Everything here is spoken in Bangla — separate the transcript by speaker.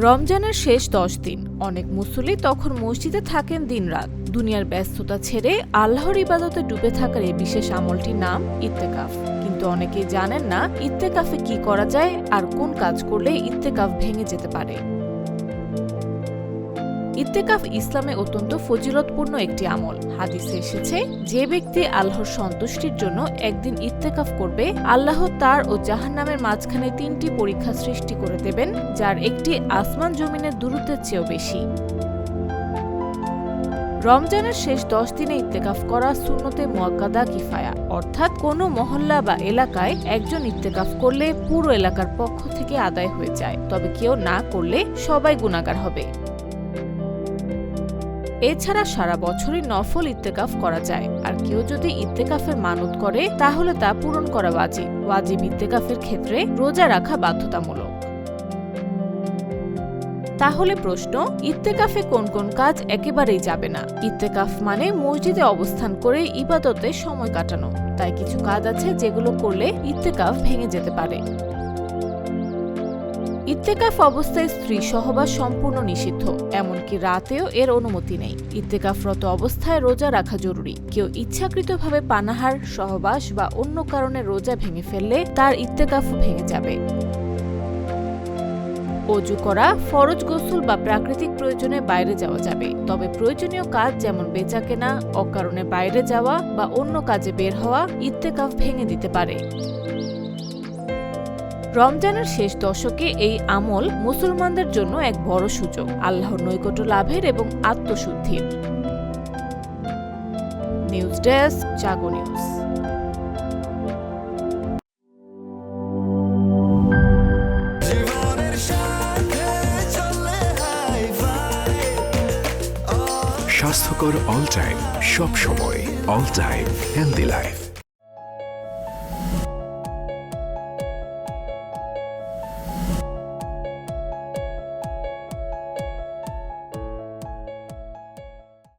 Speaker 1: রমজানের শেষ 10 দিন অনেক মুসল্লি তখন মসজিদে থাকেন দিনরাত। দুনিয়ার ব্যস্ততা ছেড়ে আল্লাহর ইবাদতে ডুবে থাকার এই বিশেষ আমলটির নাম ইত্তেকাফ। কিন্তু অনেকেই জানেন না ইত্তেকাফে কি করা যায় আর কোন কাজ করলে ইত্তেকাফ ভেঙে যেতে পারে। ইত্তেকাফ ইসলামে অত্যন্ত ফজিলতপূর্ণ একটি আমল। হাদিসে এসেছে, যে ব্যক্তি আল্লাহর সন্তুষ্টির জন্য একদিন ইত্তেকাফ করবে, আল্লাহ তার ও জাহান্নামের মাঝখানে 3টি পরীক্ষা সৃষ্টি করে দেবেন, যার একটি আসমান জমিনের দূরত্বের চেয়েও বেশি। রমজানের শেষ 10 দিনে ইত্তেকাফ করা সুন্নতে মুআক্কাদা কিফায়া, অর্থাৎ কোনো মহল্লা বা এলাকায় একজন ইত্তেকাফ করলে পুরো এলাকার পক্ষ থেকে আদায় হয়ে যায়, তবে কেউ না করলে সবাই গুনাহগার হবে। এছাড়া সারা বছরই নফল ইত্তেকাফ করা যায়, আর কেউ যদি ইত্তেকাফের মানত করে তাহলে তা পূরণ করা ওয়াজিব। ওয়াজিব ইত্তেকাফের ক্ষেত্রে রোজা রাখা বাধ্যতামূলক। তাহলে প্রশ্ন, ইত্তেকাফে কোন কোন কাজ একেবারেই যাবে না? ইত্তেকাফ মানে মসজিদে অবস্থান করে ইবাদতে সময় কাটানো, তাই কিছু কাজ আছে যেগুলো করলে ইত্তেকাফ ভেঙে যেতে পারে। ইত্তেকাফ অবস্থায় স্ত্রী সহবাস সম্পূর্ণ নিষিদ্ধ, এমনকি রাতেও এর অনুমতি নেই। ইত্তেকাফরত অবস্থায় রোজা রাখা জরুরি। কেউ ইচ্ছাকৃতভাবে পানাহার, সহবাস বা অন্য কারণে রোজা ভেঙে ফেললে তার ইত্তেকাফ ভেঙে যাবে। অজু করা, ফরজ গোসল বা প্রাকৃতিক প্রয়োজনে বাইরে যাওয়া যাবে, তবে প্রয়োজনীয় কাজ যেমন বেচাকেনা, অকারণে বাইরে যাওয়া বা অন্য কাজে বের হওয়া ইত্তেকাফ ভেঙে দিতে পারে। রমজানের শেষ দশকে এই আমল মুসলমানদের জন্য এক বড় সুযোগ, আল্লাহর নৈকট্য লাভের এবং আত্মশুদ্ধির। নিউজ ডেস্ক, জাগো নিউজ।
Speaker 2: স্বাস্থ্যকর অল টাইম, সব সময় অল টাইম হেলদি লাইফ।